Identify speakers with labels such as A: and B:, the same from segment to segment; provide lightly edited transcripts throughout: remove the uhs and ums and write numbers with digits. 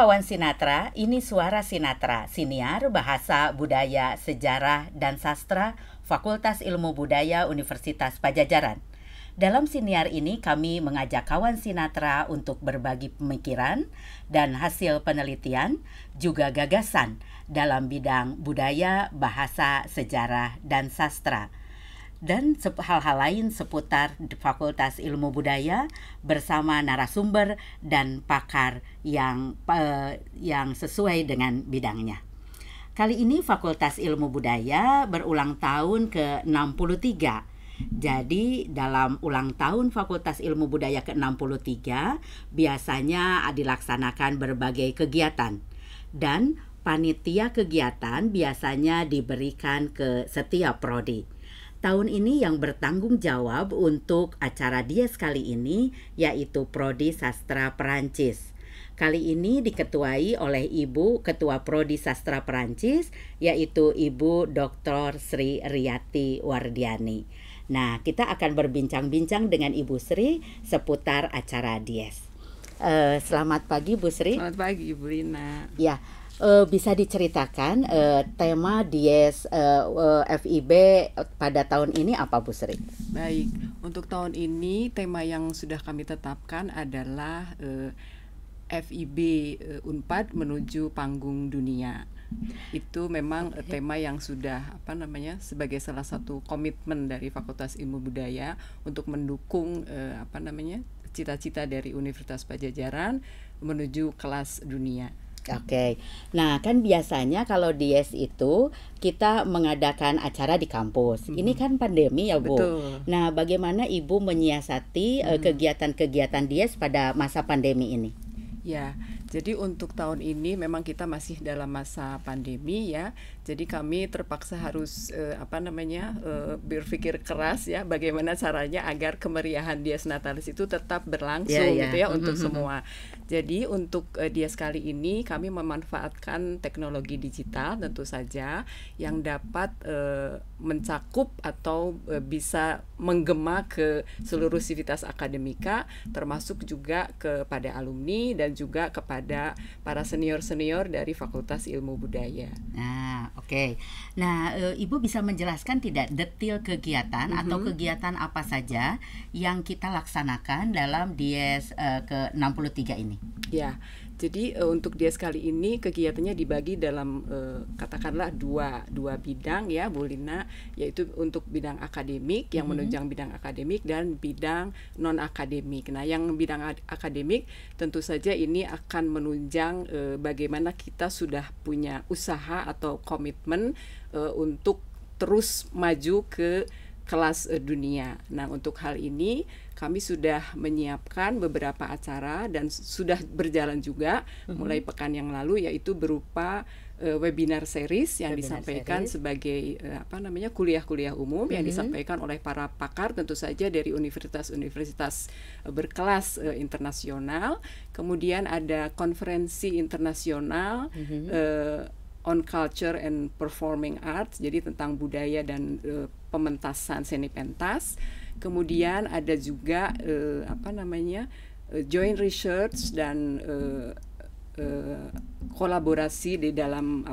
A: kawan Sinatra, ini Suara Sinatra, siniar bahasa, budaya, sejarah, dan sastra Fakultas Ilmu Budaya Universitas Padjadjaran. Dalam siniar ini kami mengajak kawan Sinatra untuk berbagi pemikiran dan hasil penelitian, juga gagasan dalam bidang budaya, bahasa, sejarah, dan sastra. Dan hal-hal lain seputar Fakultas Ilmu Budaya bersama narasumber dan pakar yang sesuai dengan bidangnya. Kali ini Fakultas Ilmu Budaya berulang tahun ke-63. Jadi dalam ulang tahun Fakultas Ilmu Budaya ke-63 biasanya dilaksanakan berbagai kegiatan. Dan panitia kegiatan biasanya diberikan ke setiap prodi. Tahun ini yang bertanggung jawab untuk acara Dies kali ini yaitu Prodi Sastra Perancis. Kali ini diketuai oleh Ibu Ketua Prodi Sastra Perancis yaitu Ibu Dr. Sri Riyati Wardiani. Nah, kita akan berbincang-bincang dengan Ibu Sri seputar acara Dies. Selamat pagi Bu Sri.
B: Selamat pagi Ibu Lina.
A: Ya. Bisa diceritakan tema Dies FIB pada tahun ini apa Bu Sri?
B: Baik, untuk tahun ini tema yang sudah kami tetapkan adalah FIB Unpad menuju panggung dunia. Itu memang tema yang sudah sebagai salah satu komitmen dari Fakultas Ilmu Budaya untuk mendukung cita-cita dari Universitas Padjadjaran menuju kelas dunia.
A: Oke, nah kan biasanya kalau Dies itu kita mengadakan acara di kampus. Ini kan pandemi ya Bu.
B: Betul.
A: Nah, bagaimana Ibu menyiasati kegiatan-kegiatan Dies pada masa pandemi ini?
B: Ya, jadi untuk tahun ini memang kita masih dalam masa pandemi ya. Jadi kami terpaksa harus berpikir keras ya bagaimana caranya agar kemeriahan Dies Natalis itu tetap berlangsung gitu ya untuk semua. Jadi untuk Dies kali ini kami memanfaatkan teknologi digital tentu saja yang dapat mencakup atau bisa menggema ke seluruh sivitas akademika termasuk juga kepada alumni dan juga kepada para senior-senior dari Fakultas Ilmu Budaya.
A: Nah, oke. Nah, Ibu bisa menjelaskan tidak detail kegiatan atau kegiatan apa saja yang kita laksanakan dalam Dies ke-63 ini?
B: Ya, jadi untuk Dies kali ini kegiatannya dibagi dalam katakanlah dua bidang ya Bu Lina, yaitu untuk bidang akademik yang menunjang bidang akademik dan bidang non akademik. Nah, yang bidang akademik tentu saja ini akan menunjang bagaimana kita sudah punya usaha atau komitmen untuk terus maju ke kelas dunia. Nah, untuk hal ini kami sudah menyiapkan beberapa acara dan sudah berjalan juga mulai pekan yang lalu, yaitu berupa webinar series yang disampaikan sebagai kuliah-kuliah umum yang disampaikan oleh para pakar tentu saja dari universitas-universitas berkelas internasional. Kemudian ada konferensi internasional on culture and performing arts, jadi tentang budaya dan pementasan seni pentas. Kemudian ada juga joint research dan kolaborasi di dalam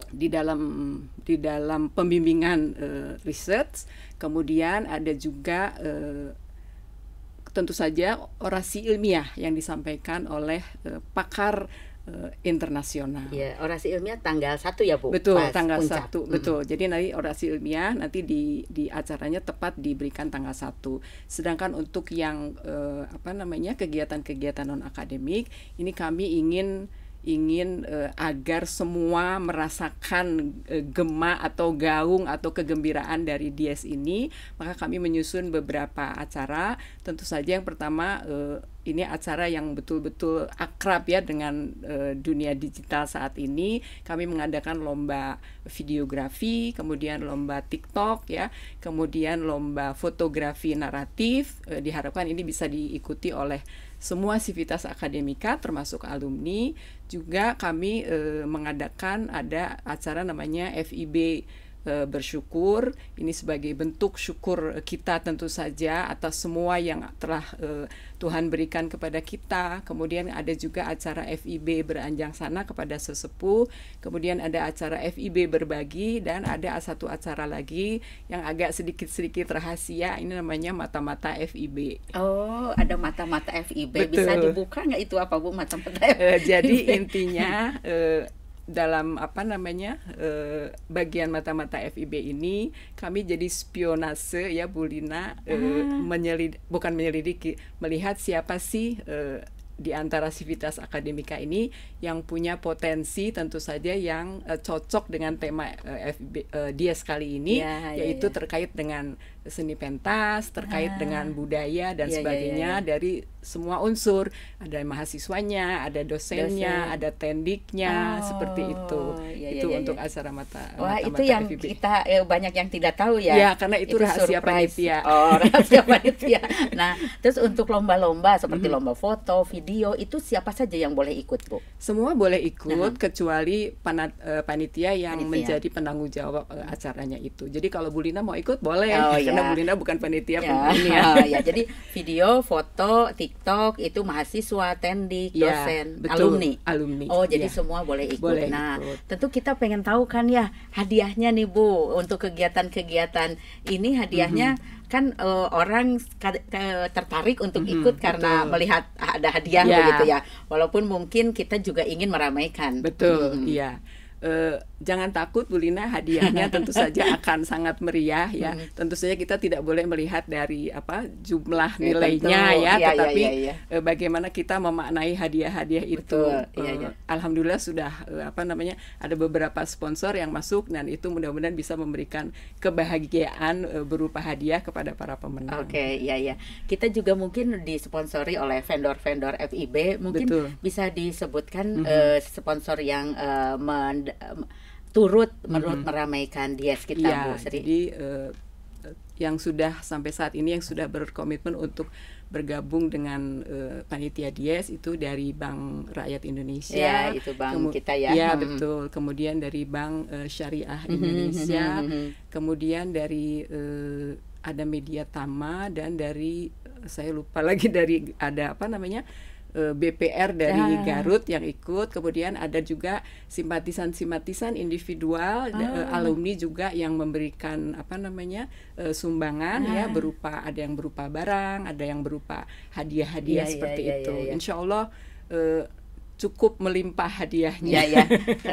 B: di dalam pembimbingan research. Kemudian ada juga tentu saja orasi ilmiah yang disampaikan oleh pakar internasional.
A: Ya, orasi ilmiah tanggal 1 ya Bu?
B: Betul,
A: pas
B: tanggal
A: puncak.
B: 1. Betul. Jadi nanti orasi ilmiah nanti di acaranya tepat diberikan tanggal 1. Sedangkan untuk yang kegiatan-kegiatan non akademik ini kami ingin agar semua merasakan gema atau gaung atau kegembiraan dari Dies ini, maka kami menyusun beberapa acara. Tentu saja yang pertama ini acara yang betul-betul akrab ya dengan dunia digital saat ini. Kami mengadakan lomba videografi, kemudian lomba TikTok ya, kemudian lomba fotografi naratif. Diharapkan ini bisa diikuti oleh semua sivitas akademika termasuk alumni. Juga kami mengadakan ada acara namanya FIB bersyukur. Ini sebagai bentuk syukur kita tentu saja atas semua yang telah Tuhan berikan kepada kita. Kemudian ada juga acara FIB beranjang sana kepada sesepuh. Kemudian ada acara FIB berbagi, dan ada satu acara lagi yang agak sedikit-sedikit rahasia. Ini namanya mata-mata FIB.
A: Oh, ada mata-mata FIB.
B: Betul.
A: Bisa dibuka nggak itu apa Bu, mata-mata FIB?
B: Jadi intinya dalam bagian mata-mata FIB ini kami jadi spionase ya Bu Lina, bukan menyelidiki, melihat siapa sih di antara sivitas akademika ini yang punya potensi tentu saja yang cocok dengan tema Dies kali ini, yaitu terkait dengan seni pentas, terkait dengan budaya dan sebagainya, dari semua unsur. Ada mahasiswanya, ada dosennya, ada tendiknya, seperti itu. Itu untuk acara mata
A: itu yang
B: FIB.
A: Kita banyak yang tidak tahu ya.
B: Ya, karena itu rahasia panitia.
A: Oh, rahasia panitia. Nah, terus untuk lomba-lomba seperti lomba foto, video, itu siapa saja yang boleh ikut, Bu?
B: Semua boleh ikut kecuali panitia yang menjadi penanggung jawab acaranya itu. Jadi kalau Bu Lina mau ikut boleh, karena Bu Lina bukan panitia ini ya.
A: Ya, jadi video, foto, TikTok itu mahasiswa, tendik, dosen,
B: betul, alumni.
A: Oh, jadi semua boleh ikut.
B: Boleh
A: nah,
B: ikut.
A: Tentu kita pengen tahu kan ya hadiahnya nih Bu, untuk kegiatan-kegiatan ini hadiahnya kan orang tertarik untuk ikut karena melihat ada hadiah begitu ya. Walaupun mungkin kita juga ingin meramaikan.
B: Betul, iya. Jangan takut Bu Lina, hadiahnya tentu saja akan sangat meriah ya. Tentu saja kita tidak boleh melihat dari jumlah nilainya tetapi bagaimana kita memaknai hadiah-hadiah itu. Alhamdulillah sudah ada beberapa sponsor yang masuk, dan itu mudah-mudahan bisa memberikan kebahagiaan berupa hadiah kepada para pemenang.
A: Kita juga mungkin disponsori oleh vendor-vendor FIB. Mungkin bisa disebutkan sponsor yang turut meramaikan Dies kita, Bu Sri.
B: Jadi yang sudah sampai saat ini yang sudah berkomitmen untuk bergabung dengan panitia Dies itu dari Bank Rakyat Indonesia.
A: Itu bank kita ya.
B: Ya, betul. Kemudian dari Bank Syariah Indonesia, kemudian dari ada Media Tama, dan dari saya lupa lagi dari ada BPR dari Garut yang ikut. Kemudian ada juga simpatisan-simpatisan individual, alumni juga yang memberikan sumbangan berupa, ada yang berupa barang, ada yang berupa hadiah-hadiah seperti itu. Insya Allah cukup melimpah hadiahnya.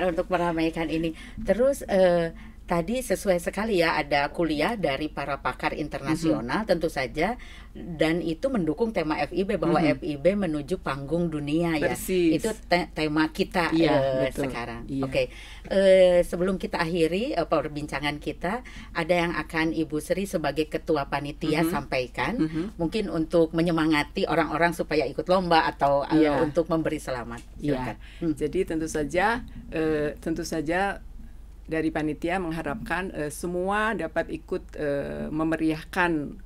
A: Untuk meramaikan ini. Terus tadi sesuai sekali ya, ada kuliah dari para pakar internasional tentu saja, dan itu mendukung tema FIB bahwa FIB menuju panggung dunia ya. Itu tema kita sekarang. Sebelum kita akhiri perbincangan kita, ada yang akan Ibu Sri sebagai ketua panitia sampaikan, mungkin untuk menyemangati orang-orang supaya ikut lomba atau untuk memberi selamat.
B: Jadi tentu saja dari panitia mengharapkan semua dapat ikut memeriahkan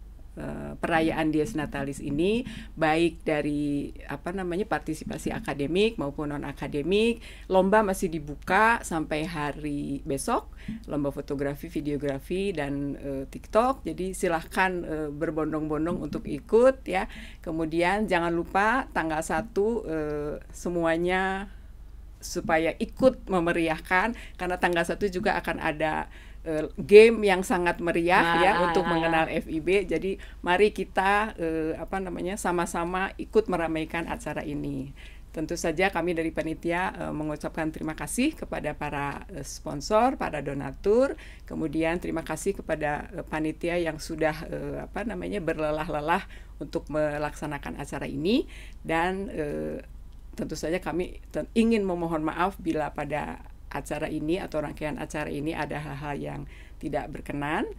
B: perayaan Dies Natalis ini, baik dari partisipasi akademik maupun non akademik. Lomba masih dibuka sampai hari besok, lomba fotografi, videografi, dan TikTok. Jadi silahkan berbondong-bondong untuk ikut ya. Kemudian jangan lupa tanggal 1 semuanya supaya ikut memeriahkan, karena tanggal 1 juga akan ada game yang sangat meriah untuk mengenal FIB. Jadi mari kita sama-sama ikut meramaikan acara ini. Tentu saja kami dari panitia mengucapkan terima kasih kepada para sponsor, para donatur, kemudian terima kasih kepada panitia yang sudah berlelah-lelah untuk melaksanakan acara ini, dan tentu saja kami ingin memohon maaf bila pada acara ini atau rangkaian acara ini ada hal-hal yang tidak berkenan.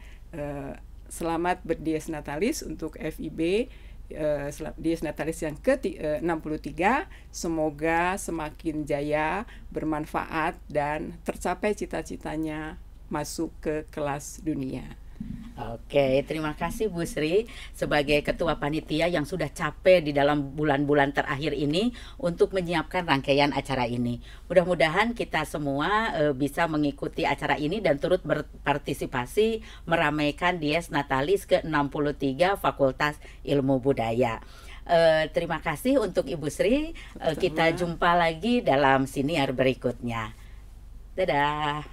B: Selamat berdies Natalis untuk FIB, Dies Natalis yang ke-63. Semoga semakin jaya, bermanfaat, dan tercapai cita-citanya masuk ke kelas dunia.
A: Oke, terima kasih Bu Sri sebagai ketua panitia yang sudah capek di dalam bulan-bulan terakhir ini untuk menyiapkan rangkaian acara ini. Mudah-mudahan kita semua bisa mengikuti acara ini dan turut berpartisipasi meramaikan Dies Natalis ke-63 Fakultas Ilmu Budaya. Terima kasih untuk Ibu Sri. Kita jumpa lagi dalam siniar berikutnya. Dadah.